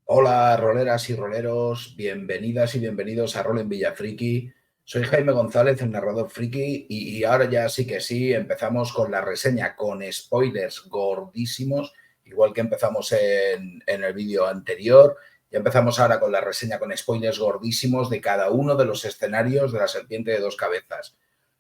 Hola, roleras y roleros, bienvenidas y bienvenidos a Rol en Villafriki. Soy Jaime González, el narrador friki, y ahora ya sí que sí, empezamos con la reseña con spoilers gordísimos, igual que empezamos en el vídeo anterior. Ya empezamos ahora con la reseña con spoilers gordísimos de cada uno de los escenarios de la serpiente de dos cabezas.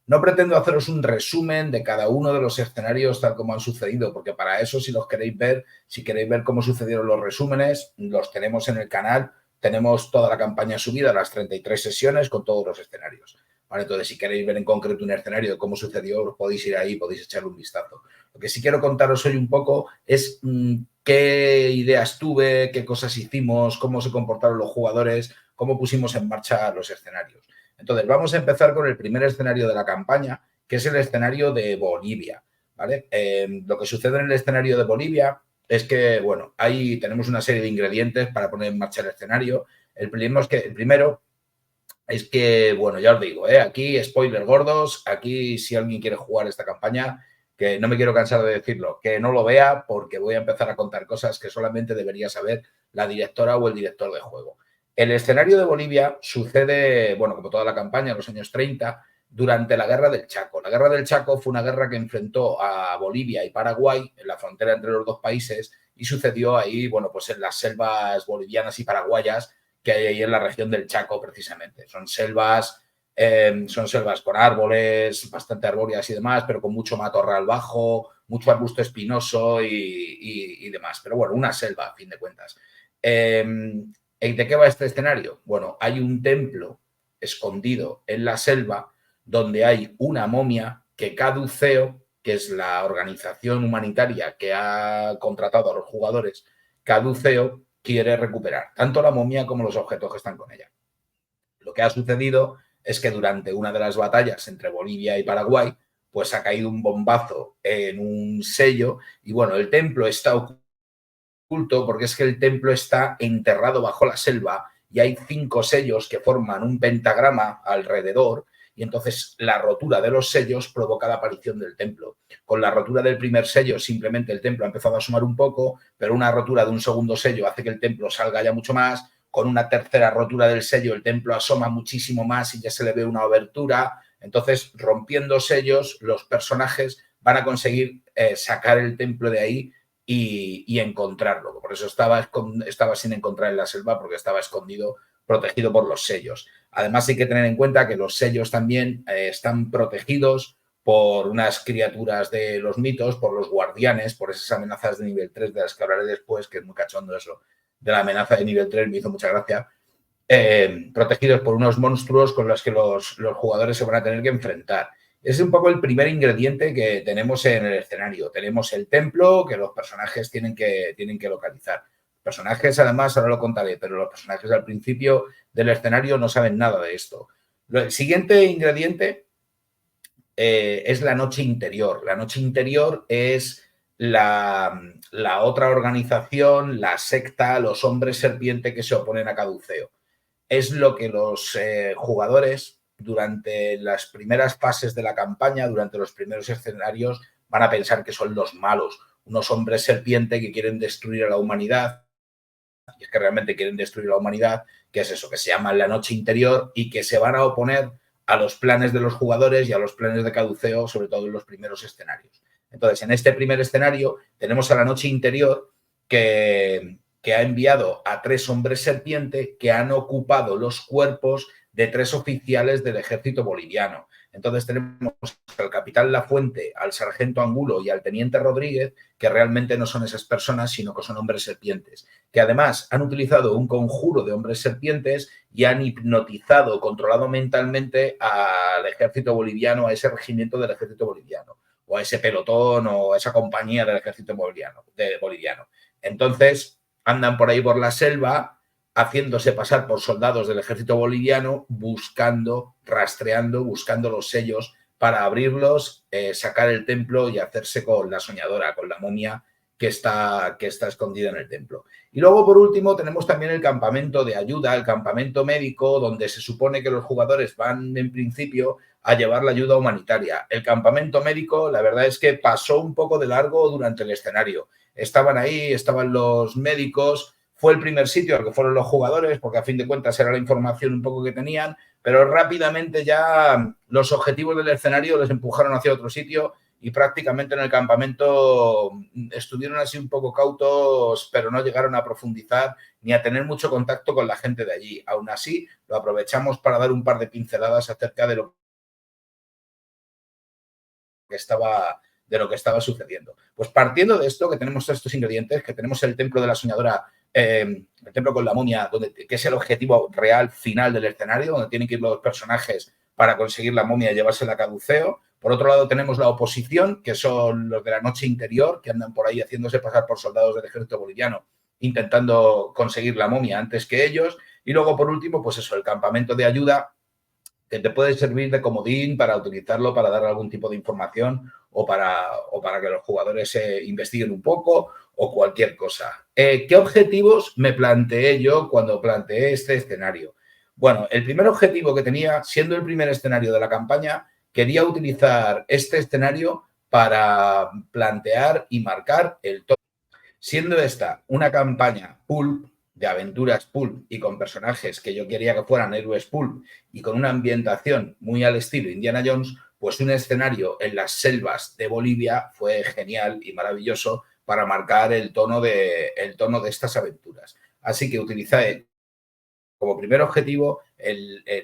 No pretendo haceros un resumen de cada uno de los escenarios tal como han sucedido, porque para eso, si los queréis ver, si queréis ver cómo sucedieron los resúmenes, los tenemos en el canal. Tenemos toda la campaña subida, las 33 sesiones con todos los escenarios. ¿Vale? Entonces, si queréis ver en concreto un escenario de cómo sucedió, podéis ir ahí, podéis echarle un vistazo. Lo que sí quiero contaros hoy un poco es qué ideas tuve, qué cosas hicimos, cómo se comportaron los jugadores, cómo pusimos en marcha los escenarios. Entonces, vamos a empezar con el primer escenario de la campaña, que es el escenario de Bolivia. ¿Vale? Lo que sucede en el escenario de Bolivia es que, bueno, ahí tenemos una serie de ingredientes para poner en marcha el escenario. El primero es que, bueno, ya os digo, aquí spoilers gordos, aquí si alguien quiere jugar esta campaña, que no me quiero cansar de decirlo, que no lo vea porque voy a empezar a contar cosas que solamente debería saber la directora o el director de juego. El escenario de Bolivia sucede, bueno, como toda la campaña, en los años 30, durante la Guerra del Chaco. La Guerra del Chaco fue una guerra que enfrentó a Bolivia y Paraguay en la frontera entre los dos países y sucedió ahí, bueno, pues en las selvas bolivianas y paraguayas que hay ahí en la región del Chaco, precisamente. Son selvas con árboles, bastante arbóreas y demás, pero con mucho matorral bajo, mucho arbusto espinoso y demás. Pero bueno, una selva, a fin de cuentas. ¿De qué va este escenario? Bueno, hay un templo escondido en la selva donde hay una momia que Caduceo, que es la organización humanitaria que ha contratado a los jugadores, Caduceo quiere recuperar tanto la momia como los objetos que están con ella. Lo que ha sucedido es que durante una de las batallas entre Bolivia y Paraguay, pues ha caído un bombazo en un sello y bueno, el templo está oculto porque es que el templo está enterrado bajo la selva y hay 5 sellos que forman un pentagrama alrededor y entonces la rotura de los sellos provoca la aparición del templo. Con la rotura del primer sello simplemente el templo ha empezado a asomar un poco, pero una rotura de un segundo sello hace que el templo salga ya mucho más. Con una tercera rotura del sello el templo asoma muchísimo más y ya se le ve una abertura. Entonces, rompiendo sellos, los personajes van a conseguir sacar el templo de ahí y encontrarlo. Por eso estaba sin encontrar en la selva, porque estaba escondido, protegido por los sellos. Además, hay que tener en cuenta que los sellos también están protegidos por unas criaturas de los mitos, por los guardianes, por esas amenazas de nivel 3 de las que hablaré después, que es muy cachondo eso, de la amenaza de nivel 3, me hizo mucha gracia, protegidos por unos monstruos con los que los jugadores se van a tener que enfrentar. Es un poco el primer ingrediente que tenemos en el escenario. Tenemos el templo que los personajes tienen que localizar. Personajes, además, ahora lo contaré, pero los personajes al principio del escenario no saben nada de esto. El siguiente ingrediente es la noche interior. La noche interior es la otra organización, la secta, los hombres serpiente que se oponen a Caduceo. Es lo que los jugadores durante las primeras fases de la campaña, durante los primeros escenarios, van a pensar que son los malos, unos hombres serpiente que quieren destruir a la humanidad, y es que realmente quieren destruir la humanidad, que es eso, que se llama la noche interior y que se van a oponer a los planes de los jugadores y a los planes de Caduceo, sobre todo en los primeros escenarios. Entonces, en este primer escenario tenemos a la noche interior que ha enviado a 3 hombres serpiente que han ocupado los cuerpos de 3 oficiales del ejército boliviano. Entonces tenemos al capitán Lafuente, al sargento Angulo y al teniente Rodríguez, que realmente no son esas personas, sino que son hombres serpientes, que además han utilizado un conjuro de hombres serpientes y han hipnotizado, controlado mentalmente al ejército boliviano, a ese regimiento del ejército boliviano, o a ese pelotón o a esa compañía del ejército boliviano. Entonces, andan por ahí por la selva haciéndose pasar por soldados del ejército boliviano, buscando, rastreando, buscando los sellos para abrirlos, sacar el templo y hacerse con la soñadora, con la momia que está escondida en el templo. Y luego, por último, tenemos también el campamento de ayuda, el campamento médico, donde se supone que los jugadores van, en principio, a llevar la ayuda humanitaria. El campamento médico, la verdad es que pasó un poco de largo durante el escenario. Estaban ahí, estaban los médicos, fue el primer sitio al que fueron los jugadores, porque a fin de cuentas era la información un poco que tenían, pero rápidamente ya los objetivos del escenario les empujaron hacia otro sitio y prácticamente en el campamento estuvieron así un poco cautos, pero no llegaron a profundizar ni a tener mucho contacto con la gente de allí. Aún así, lo aprovechamos para dar un par de pinceladas acerca de lo que estaba sucediendo. Pues partiendo de esto, que tenemos estos ingredientes, que tenemos el templo de la soñadora, el templo con la momia, que es el objetivo real final del escenario, donde tienen que ir los personajes para conseguir la momia y llevársela a Caduceo. Por otro lado, tenemos la oposición, que son los de la noche interior, que andan por ahí haciéndose pasar por soldados del ejército boliviano, intentando conseguir la momia antes que ellos. Y luego, por último, pues eso, el campamento de ayuda, que te puede servir de comodín para utilizarlo para dar algún tipo de información o para que los jugadores investiguen un poco o cualquier cosa. ¿Qué objetivos me planteé yo cuando planteé este escenario? Bueno, el primer objetivo que tenía, siendo el primer escenario de la campaña, quería utilizar este escenario para plantear y marcar el top. Siendo esta una campaña pulp, de aventuras pulp y con personajes que yo quería que fueran héroes pulp y con una ambientación muy al estilo Indiana Jones, pues un escenario en las selvas de Bolivia fue genial y maravilloso para marcar el tono de estas aventuras. Así que utilicé como primer objetivo,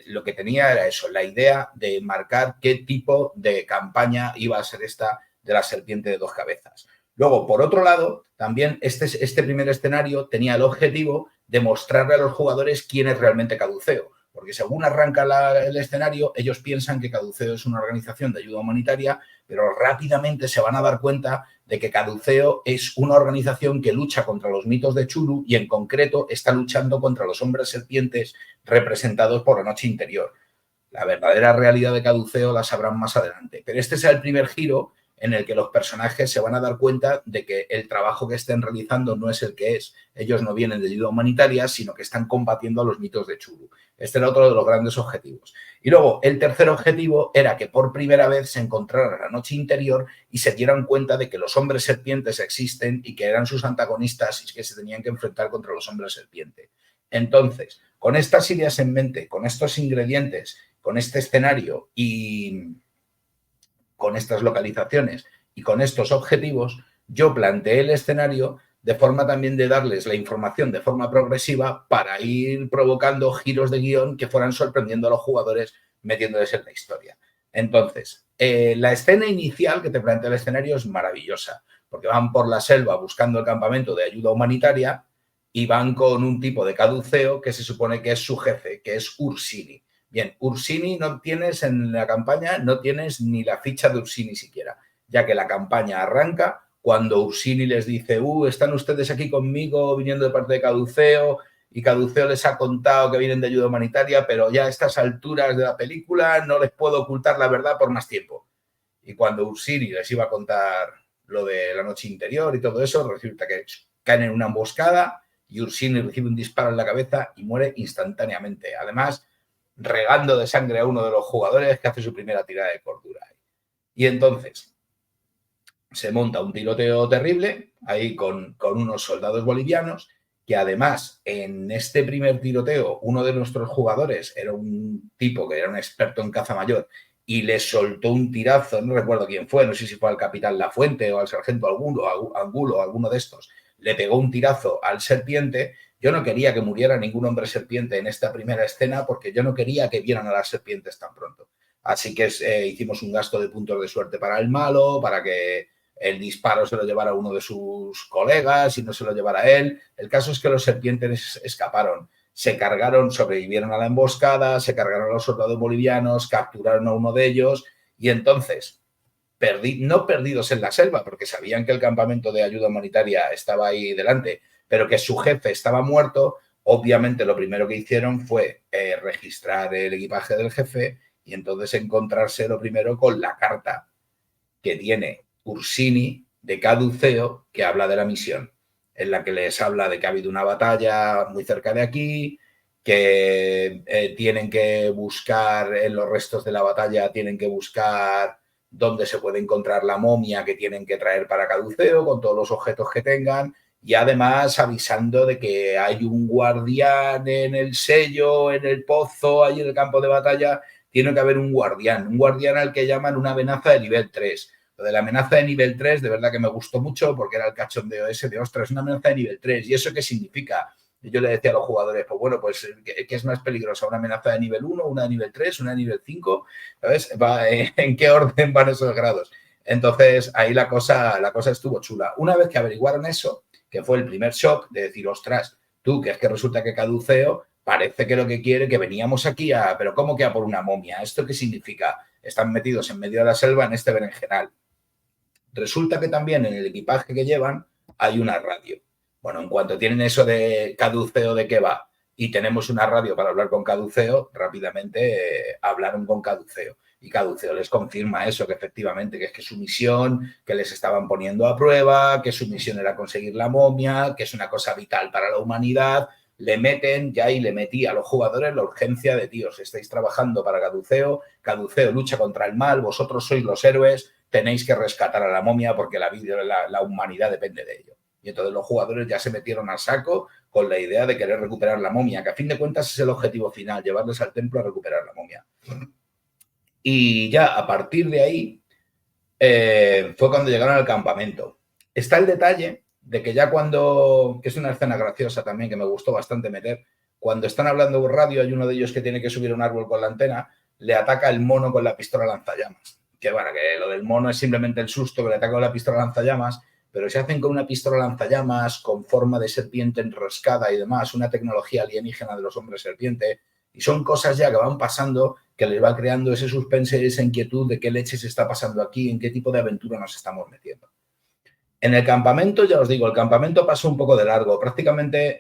lo que tenía era eso, la idea de marcar qué tipo de campaña iba a ser esta de la serpiente de dos cabezas. Luego, por otro lado, también este primer escenario tenía el objetivo de mostrarle a los jugadores quién es realmente Caduceo, porque según arranca el escenario, ellos piensan que Caduceo es una organización de ayuda humanitaria, pero rápidamente se van a dar cuenta de que Caduceo es una organización que lucha contra los mitos de Chulu y en concreto está luchando contra los hombres serpientes representados por la noche interior. La verdadera realidad de Caduceo la sabrán más adelante, pero este es el primer giro en el que los personajes se van a dar cuenta de que el trabajo que estén realizando no es el que es. Ellos no vienen de ayuda humanitaria, sino que están combatiendo a los mitos de Chulu. Este era otro de los grandes objetivos. Y luego, el tercer objetivo era que por primera vez se encontraran la noche interior y se dieran cuenta de que los hombres serpientes existen y que eran sus antagonistas y que se tenían que enfrentar contra los hombres serpiente. Entonces, con estas ideas en mente, con estos ingredientes, con este escenario y con estas localizaciones y con estos objetivos, yo planteé el escenario de forma también de darles la información de forma progresiva para ir provocando giros de guión que fueran sorprendiendo a los jugadores metiéndoles en la historia. Entonces, la escena inicial que te plantea el escenario es maravillosa, porque van por la selva buscando el campamento de ayuda humanitaria y van con un tipo de caduceo que se supone que es su jefe, que es Ursini. Bien, Ursini no tienes en la campaña, no tienes ni la ficha de Ursini siquiera, ya que la campaña arranca cuando Ursini les dice, están ustedes aquí conmigo viniendo de parte de Caduceo y Caduceo les ha contado que vienen de ayuda humanitaria, pero ya a estas alturas de la película no les puedo ocultar la verdad por más tiempo. Y cuando Ursini les iba a contar lo de la noche interior y todo eso, resulta que caen en una emboscada y Ursini recibe un disparo en la cabeza y muere instantáneamente. Además, regando de sangre a uno de los jugadores que hace su primera tirada de cordura. Y entonces se monta un tiroteo terrible ahí con unos soldados bolivianos que además en este primer tiroteo uno de nuestros jugadores era un tipo que era un experto en caza mayor y le soltó un tirazo, no recuerdo quién fue, no sé si fue al capitán Lafuente o al sargento Angulo o alguno de estos, le pegó un tirazo al serpiente. Yo no quería que muriera ningún hombre serpiente en esta primera escena porque yo no quería que vieran a las serpientes tan pronto. Así que hicimos un gasto de puntos de suerte para el malo, para que el disparo se lo llevara uno de sus colegas y no se lo llevara él. El caso es que los serpientes escaparon, se cargaron, sobrevivieron a la emboscada, se cargaron a los soldados bolivianos, capturaron a uno de ellos y entonces, no perdidos en la selva, porque sabían que el campamento de ayuda humanitaria estaba ahí delante, pero que su jefe estaba muerto, obviamente lo primero que hicieron fue registrar el equipaje del jefe y entonces encontrarse lo primero con la carta que tiene Ursini de Caduceo que habla de la misión, en la que les habla de que ha habido una batalla muy cerca de aquí, que tienen que buscar en los restos de la batalla, tienen que buscar dónde se puede encontrar la momia que tienen que traer para Caduceo con todos los objetos que tengan y además avisando de que hay un guardián en el sello, en el pozo, ahí en el campo de batalla, tiene que haber un guardián al que llaman una amenaza de nivel 3. Lo de la amenaza de nivel 3, de verdad que me gustó mucho porque era el cachondeo ese de, ostras, una amenaza de nivel 3. ¿Y eso qué significa? Y yo le decía a los jugadores, pues bueno, pues ¿qué es más peligrosa? ¿Una amenaza de nivel 1, una de nivel 3, una de nivel 5? ¿Sabes? ¿En qué orden van esos grados? Entonces, ahí la cosa estuvo chula. Una vez que averiguaron eso, que fue el primer shock de decir, ostras, tú, que es que resulta que Caduceo parece que lo que quiere, que veníamos aquí a, pero ¿cómo que a por una momia? ¿Esto qué significa? Están metidos en medio de la selva en este berenjenal. Resulta que también en el equipaje que llevan hay una radio. Bueno, en cuanto tienen eso de Caduceo de qué va y tenemos una radio para hablar con Caduceo, rápidamente hablaron con Caduceo. Y Caduceo les confirma eso, que efectivamente, que es que su misión, que les estaban poniendo a prueba, que su misión era conseguir la momia, que es una cosa vital para la humanidad. Le meten ya y le metí a los jugadores la urgencia de, tíos, estáis trabajando para Caduceo, Caduceo lucha contra el mal, vosotros sois los héroes, tenéis que rescatar a la momia porque la humanidad depende de ello. Y entonces los jugadores ya se metieron al saco con la idea de querer recuperar la momia, que a fin de cuentas es el objetivo final, llevarles al templo a recuperar la momia. Y ya a partir de ahí fue cuando llegaron al campamento. Está el detalle de que ya cuando, que es una escena graciosa también, que me gustó bastante meter, cuando están hablando por radio, hay uno de ellos que tiene que subir un árbol con la antena, le ataca el mono con la pistola lanzallamas. Que bueno, que lo del mono es simplemente el susto que le ataca con la pistola lanzallamas, pero se hacen con una pistola lanzallamas con forma de serpiente enroscada y demás, una tecnología alienígena de los hombres serpiente, y son cosas ya que van pasando que les va creando ese suspense, esa inquietud de qué leche se está pasando aquí, en qué tipo de aventura nos estamos metiendo. En el campamento, ya os digo, el campamento pasó un poco de largo. Prácticamente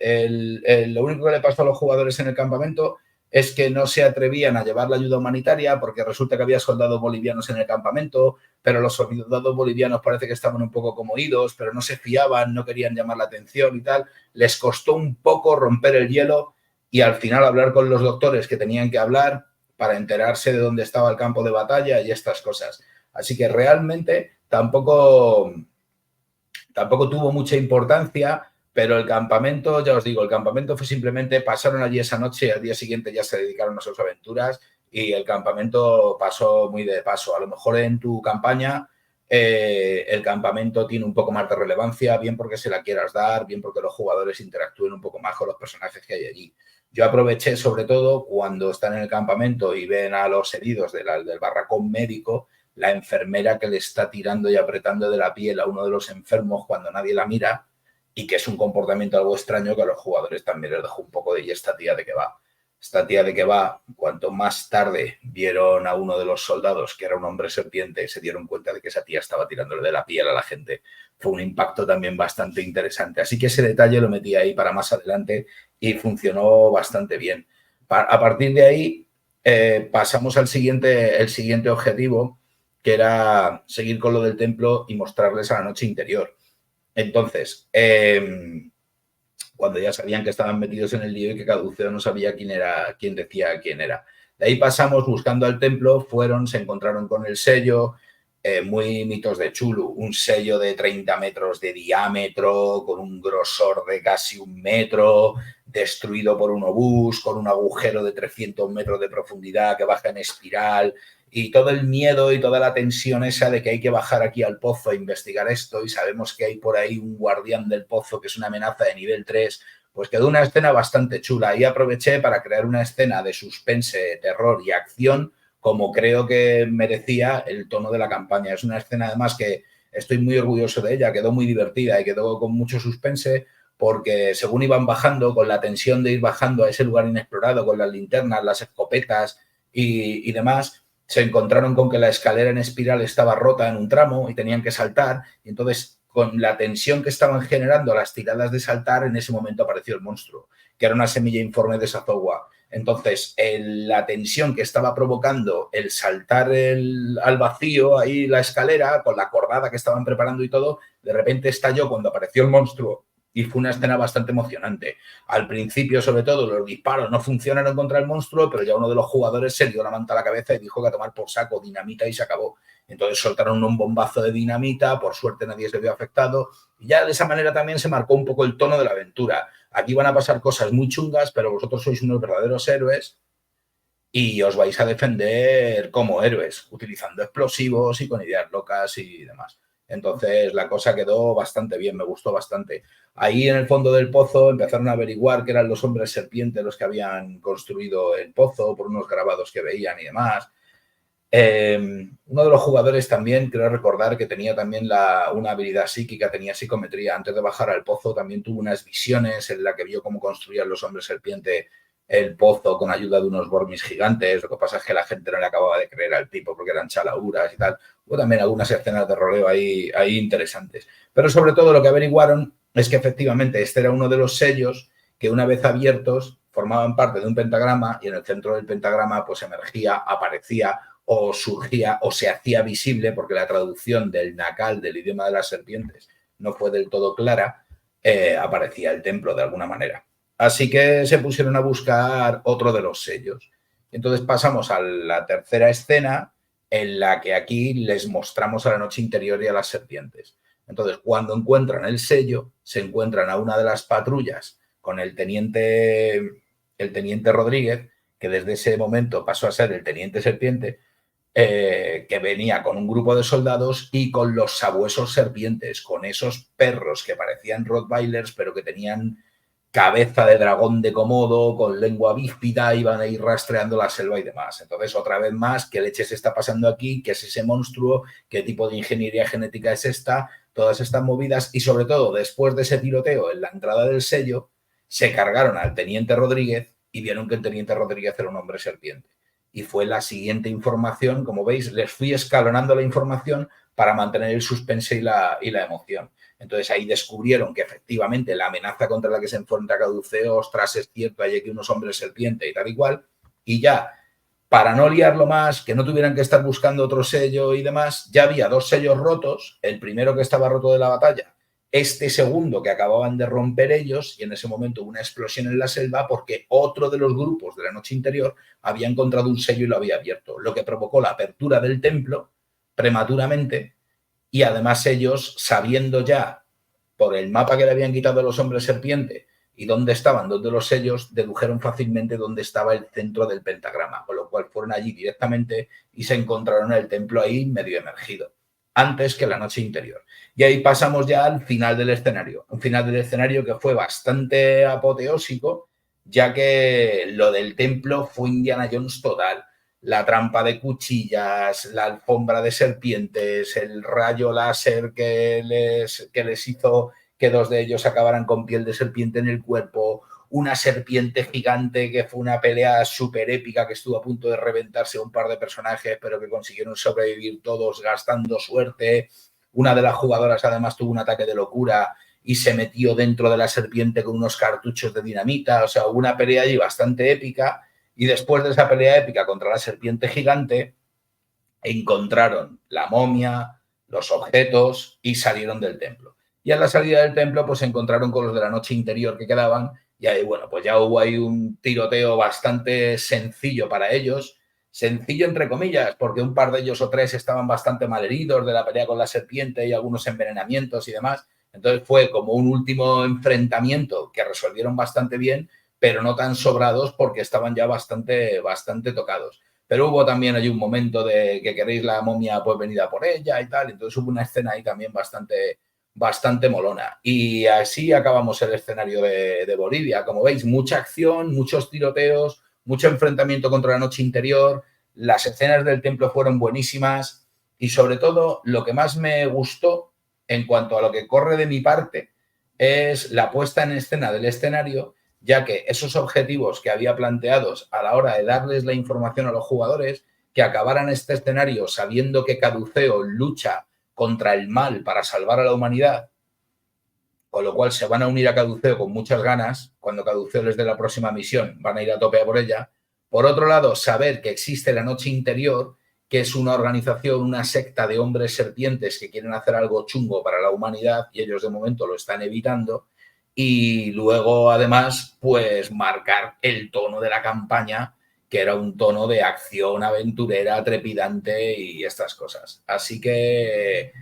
lo único que le pasó a los jugadores en el campamento es que no se atrevían a llevar la ayuda humanitaria porque resulta que había soldados bolivianos en el campamento, pero los soldados bolivianos parece que estaban un poco como oídos, pero no se fiaban, no querían llamar la atención y tal. Les costó un poco romper el hielo y al final hablar con los doctores que tenían que hablar para enterarse de dónde estaba el campo de batalla y estas cosas. Así que realmente tampoco tuvo mucha importancia, pero el campamento, ya os digo, el campamento fue simplemente, pasaron allí esa noche y al día siguiente ya se dedicaron a sus aventuras y el campamento pasó muy de paso. A lo mejor en tu campaña el campamento tiene un poco más de relevancia, bien porque se la quieras dar, bien porque los jugadores interactúen un poco más con los personajes que hay allí. Yo aproveché sobre todo cuando están en el campamento y ven a los heridos del barracón médico, la enfermera que le está tirando y apretando de la piel a uno de los enfermos cuando nadie la mira y que es un comportamiento algo extraño que a los jugadores también les dejó un poco de ¿y esta tía de qué va? Esta tía de qué va, cuanto más tarde vieron a uno de los soldados que era un hombre serpiente, se dieron cuenta de que esa tía estaba tirándole de la piel a la gente. Fue un impacto también bastante interesante. Así que ese detalle lo metí ahí para más adelante y funcionó bastante bien. A partir de ahí pasamos al el siguiente objetivo, que era seguir con lo del templo y mostrarles a la noche interior. Entonces, cuando ya sabían que estaban metidos en el lío y que Caduceo no sabía quién decía quién era. De ahí pasamos buscando al templo, se encontraron con el sello, muy mitos de Chulu, un sello de 30 metros de diámetro, con un grosor de casi 1 metro, destruido por un obús, con un agujero de 300 metros de profundidad que baja en espiral, y todo el miedo y toda la tensión esa de que hay que bajar aquí al pozo a investigar esto y sabemos que hay por ahí un guardián del pozo que es una amenaza de nivel 3, pues quedó una escena bastante chula y aproveché para crear una escena de suspense, terror y acción como creo que merecía el tono de la campaña. Es una escena además que estoy muy orgulloso de ella, quedó muy divertida y quedó con mucho suspense porque según iban bajando, con la tensión de ir bajando a ese lugar inexplorado, con las linternas, las escopetas y demás, se encontraron con que la escalera en espiral estaba rota en un tramo y tenían que saltar y entonces con la tensión que estaban generando las tiradas de saltar, en ese momento apareció el monstruo, que era una semilla informe de Sazogua. Entonces, la tensión que estaba provocando el saltar al vacío ahí la escalera, con la cordada que estaban preparando y todo, de repente estalló cuando apareció el monstruo y fue una escena bastante emocionante. Al principio, sobre todo, los disparos no funcionaron contra el monstruo, pero ya uno de los jugadores se dio la manta a la cabeza y dijo que a tomar por saco, dinamita y se acabó. Entonces soltaron un bombazo de dinamita, por suerte nadie se vio afectado, y ya de esa manera también se marcó un poco el tono de la aventura. Aquí van a pasar cosas muy chungas, pero vosotros sois unos verdaderos héroes y os vais a defender como héroes, utilizando explosivos y con ideas locas y demás. Entonces la cosa quedó bastante bien, me gustó bastante. Ahí en el fondo del pozo empezaron a averiguar que eran los hombres serpientes los que habían construido el pozo por unos grabados que veían y demás. Uno de los jugadores también, creo recordar que tenía también una habilidad psíquica, tenía psicometría. Antes de bajar al pozo también tuvo unas visiones en la que vio cómo construían los hombres serpiente el pozo con ayuda de unos Bormis gigantes. Lo que pasa es que la gente no le acababa de creer al tipo porque eran chalauras y tal. Hubo también algunas escenas de roleo ahí interesantes. Pero sobre todo lo que averiguaron es que efectivamente este era uno de los sellos que una vez abiertos formaban parte de un pentagrama y en el centro del pentagrama pues emergía, aparecía o surgía o se hacía visible, porque la traducción del nacal, del idioma de las serpientes, no fue del todo clara, aparecía el templo de alguna manera. Así que se pusieron a buscar otro de los sellos. Entonces pasamos a la tercera escena, en la que aquí les mostramos a la noche interior y a las serpientes. Entonces, cuando encuentran el sello, se encuentran a una de las patrullas con el teniente Rodríguez, que desde ese momento pasó a ser el teniente serpiente, que venía con un grupo de soldados y con los sabuesos serpientes, con esos perros que parecían rottweilers, pero que tenían cabeza de dragón de Komodo, con lengua bífida, iban a ir rastreando la selva y demás. Entonces, otra vez más, ¿qué leche se está pasando aquí? ¿Qué es ese monstruo? ¿Qué tipo de ingeniería genética es esta? Todas estas movidas y, sobre todo, después de ese tiroteo en la entrada del sello, se cargaron al teniente Rodríguez y vieron que el teniente Rodríguez era un hombre serpiente. Y fue la siguiente información, como veis, les fui escalonando la información para mantener el suspense y la emoción. Entonces ahí descubrieron que efectivamente la amenaza contra la que se enfrenta Caduceo, ostras, es cierto, hay aquí unos hombres serpiente y tal y cual, y ya, para no liarlo más, que no tuvieran que estar buscando otro sello y demás, ya había dos sellos rotos, el primero que estaba roto de la batalla, este segundo que acababan de romper ellos, y en ese momento una explosión en la selva porque otro de los grupos de la noche interior había encontrado un sello y lo había abierto, lo que provocó la apertura del templo prematuramente. Y además ellos, sabiendo ya por el mapa que le habían quitado a los hombres serpiente y dónde estaban dos de los sellos, dedujeron fácilmente dónde estaba el centro del pentagrama, con lo cual fueron allí directamente y se encontraron el templo ahí medio emergido, antes que la noche interior. Y ahí pasamos ya al final del escenario, un final del escenario que fue bastante apoteósico, ya que lo del templo fue Indiana Jones total. La trampa de cuchillas, la alfombra de serpientes, el rayo láser que les hizo que dos de ellos acabaran con piel de serpiente en el cuerpo, una serpiente gigante que fue una pelea súper épica que estuvo a punto de reventarse un par de personajes, pero que consiguieron sobrevivir todos gastando suerte. Una de las jugadoras además tuvo un ataque de locura y se metió dentro de la serpiente con unos cartuchos de dinamita. O sea, hubo una pelea allí bastante épica. Y después de esa pelea épica contra la serpiente gigante, encontraron la momia, los objetos y salieron del templo. Y a la salida del templo, pues se encontraron con los de la noche interior que quedaban. Y ahí, bueno, pues ya hubo ahí un tiroteo bastante sencillo para ellos. Sencillo entre comillas, porque un par de ellos o tres estaban bastante malheridos de la pelea con la serpiente y algunos envenenamientos y demás. Entonces fue como un último enfrentamiento que resolvieron bastante bien, pero no tan sobrados porque estaban ya bastante tocados. Pero hubo también allí un momento de que queréis la momia, pues venida por ella y tal. Entonces hubo una escena ahí también bastante molona. Y así acabamos el escenario de Bolivia. Como veis, mucha acción, muchos tiroteos, mucho enfrentamiento contra la noche interior. Las escenas del templo fueron buenísimas. Y sobre todo, lo que más me gustó en cuanto a lo que corre de mi parte es la puesta en escena del escenario, ya que esos objetivos que había planteados a la hora de darles la información a los jugadores, que acabaran este escenario sabiendo que Caduceo lucha contra el mal para salvar a la humanidad, con lo cual se van a unir a Caduceo con muchas ganas. Cuando Caduceo les dé la próxima misión, van a ir a tope a por ella. Por otro lado, saber que existe la noche interior, que es una organización, una secta de hombres serpientes que quieren hacer algo chungo para la humanidad y ellos de momento lo están evitando. Y luego, además, pues marcar el tono de la campaña, que era un tono de acción aventurera, trepidante y estas cosas. Así que,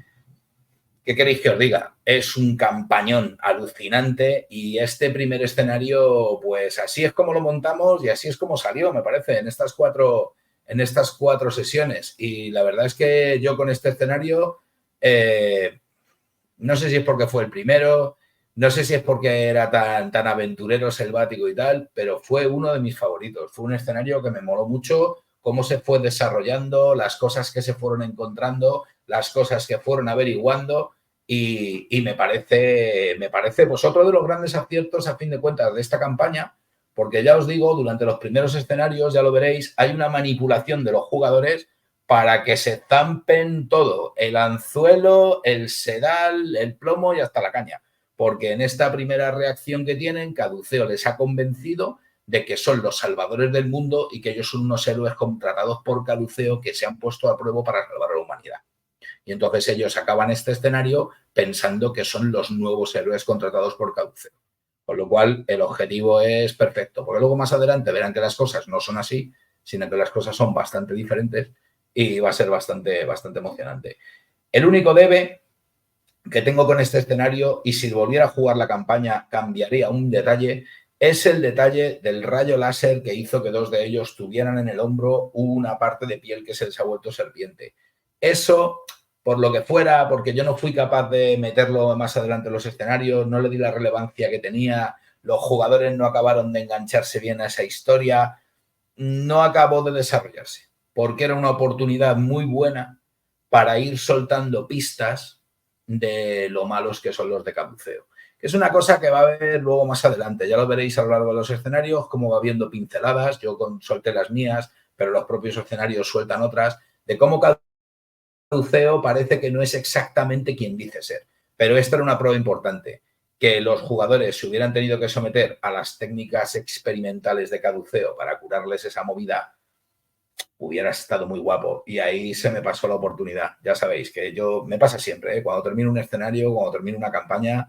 ¿qué queréis que os diga? Es un campañón alucinante y este primer escenario, pues así es como lo montamos y así es como salió, me parece, en estas cuatro sesiones. Y la verdad es que yo con este escenario, no sé si es porque fue el primero, no sé si es porque era tan aventurero, selvático y tal, pero fue uno de mis favoritos. Fue un escenario que me moló mucho, cómo se fue desarrollando, las cosas que se fueron encontrando, las cosas que fueron averiguando y me parece pues otro de los grandes aciertos a fin de cuentas de esta campaña, porque ya os digo, durante los primeros escenarios, ya lo veréis, hay una manipulación de los jugadores para que se zampen todo, el anzuelo, el sedal, el plomo y hasta la caña. Porque en esta primera reacción que tienen, Caduceo les ha convencido de que son los salvadores del mundo y que ellos son unos héroes contratados por Caduceo que se han puesto a prueba para salvar a la humanidad. Y entonces ellos acaban este escenario pensando que son los nuevos héroes contratados por Caduceo. Con lo cual, el objetivo es perfecto. Porque luego más adelante verán que las cosas no son así, sino que las cosas son bastante diferentes y va a ser bastante emocionante. El único debe que tengo con este escenario, y si volviera a jugar la campaña cambiaría un detalle, es el detalle del rayo láser que hizo que dos de ellos tuvieran en el hombro una parte de piel que se les ha vuelto serpiente. Eso, por lo que fuera, porque yo no fui capaz de meterlo más adelante en los escenarios, no le di la relevancia que tenía, los jugadores no acabaron de engancharse bien a esa historia, no acabó de desarrollarse, porque era una oportunidad muy buena para ir soltando pistas de lo malos que son los de Caduceo. Es una cosa que va a ver luego más adelante, ya lo veréis a lo largo de los escenarios, cómo va viendo pinceladas, yo solté las mías, pero los propios escenarios sueltan otras, de cómo Caduceo parece que no es exactamente quien dice ser. Pero esta era una prueba importante, que los jugadores se hubieran tenido que someter a las técnicas experimentales de Caduceo para curarles esa movida, hubiera estado muy guapo. Y ahí se me pasó la oportunidad. Ya sabéis que me pasa siempre, ¿eh? Cuando termino un escenario, cuando termino una campaña,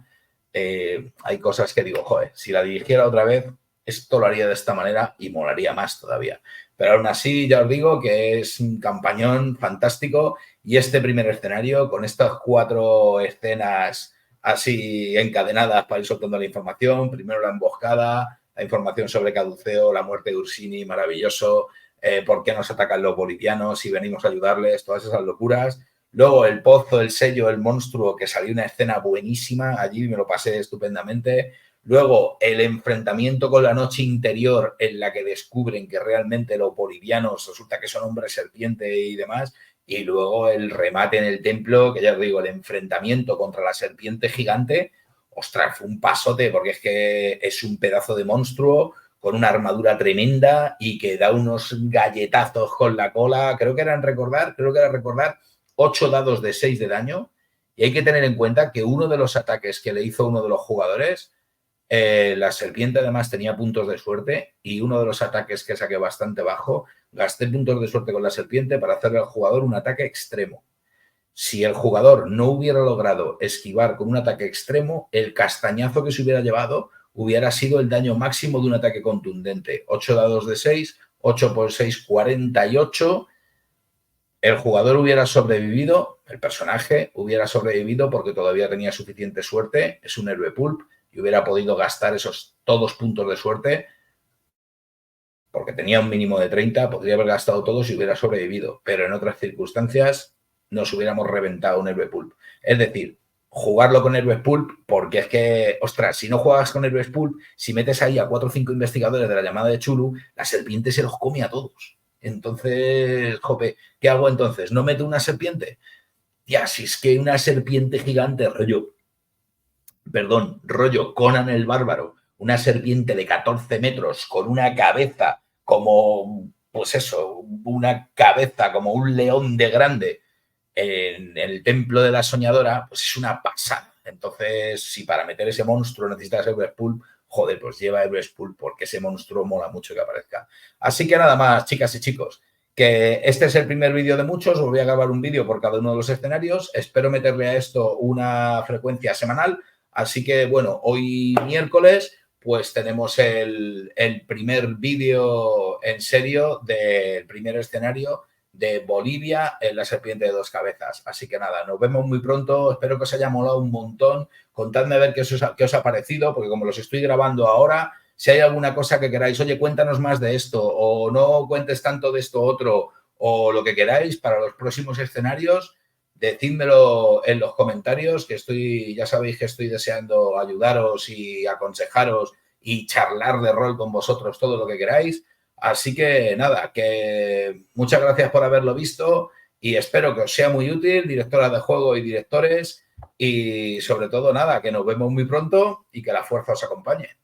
hay cosas que digo, joder, si la dirigiera otra vez, esto lo haría de esta manera y molaría más todavía. Pero aún así, ya os digo que es un campañón fantástico y este primer escenario, con estas 4 escenas así encadenadas para ir soltando la información, primero la emboscada, la información sobre Caduceo, la muerte de Ursini, maravilloso, por qué nos atacan los bolivianos y venimos a ayudarles, todas esas locuras. Luego el pozo, el sello, el monstruo, que salió una escena buenísima, allí me lo pasé estupendamente. Luego el enfrentamiento con la noche interior en la que descubren que realmente los bolivianos resulta que son hombres serpiente y demás. Y luego el remate en el templo, que ya os digo, el enfrentamiento contra la serpiente gigante. Ostras, fue un pasote porque es que es un pedazo de monstruo con una armadura tremenda y que da unos galletazos con la cola. Creo que era recordar 8 dados de 6 de daño. Y hay que tener en cuenta que uno de los ataques que le hizo uno de los jugadores, la serpiente además tenía puntos de suerte y uno de los ataques que saqué bastante bajo, gasté puntos de suerte con la serpiente para hacerle al jugador un ataque extremo. Si el jugador no hubiera logrado esquivar con un ataque extremo, el castañazo que se hubiera llevado hubiera sido el daño máximo de un ataque contundente. 8 dados de 6, 8 por 6, 48. El jugador hubiera sobrevivido, el personaje hubiera sobrevivido porque todavía tenía suficiente suerte, es un héroe pulp, y hubiera podido gastar esos todos puntos de suerte porque tenía un mínimo de 30, podría haber gastado todos y hubiera sobrevivido, pero en otras circunstancias nos hubiéramos reventado un héroe pulp. Es decir, jugarlo con héroes pulp, porque es que, ostras, si no juegas con héroes pulp, si metes ahí a 4 o 5 investigadores de la llamada de Chulu, la serpiente se los come a todos. Entonces, jope, ¿qué hago entonces? ¿No meto una serpiente? Ya, si es que una serpiente gigante, rollo Conan el Bárbaro, una serpiente de 14 metros con una cabeza como, pues eso, una cabeza como un león de grande en el templo de la soñadora, pues es una pasada. Entonces, si para meter ese monstruo necesitas Héroes Pulp, joder, pues lleva Héroes Pulp porque ese monstruo mola mucho que aparezca. Así que nada más, chicas y chicos, que este es el primer vídeo de muchos, os voy a grabar un vídeo por cada uno de los escenarios, espero meterle a esto una frecuencia semanal, así que bueno, hoy miércoles pues tenemos el primer vídeo en serio del primer escenario de Bolivia en la serpiente de dos cabezas. Así que nada, nos vemos muy pronto. Espero que os haya molado un montón. Contadme a ver qué os ha parecido, porque como los estoy grabando ahora, si hay alguna cosa que queráis, oye, cuéntanos más de esto, o no cuentes tanto de esto otro, o lo que queráis para los próximos escenarios, decídmelo en los comentarios, que ya sabéis que estoy deseando ayudaros y aconsejaros y charlar de rol con vosotros todo lo que queráis. Así que nada, que muchas gracias por haberlo visto y espero que os sea muy útil, directoras de juego y directores, y sobre todo nada, que nos vemos muy pronto y que la fuerza os acompañe.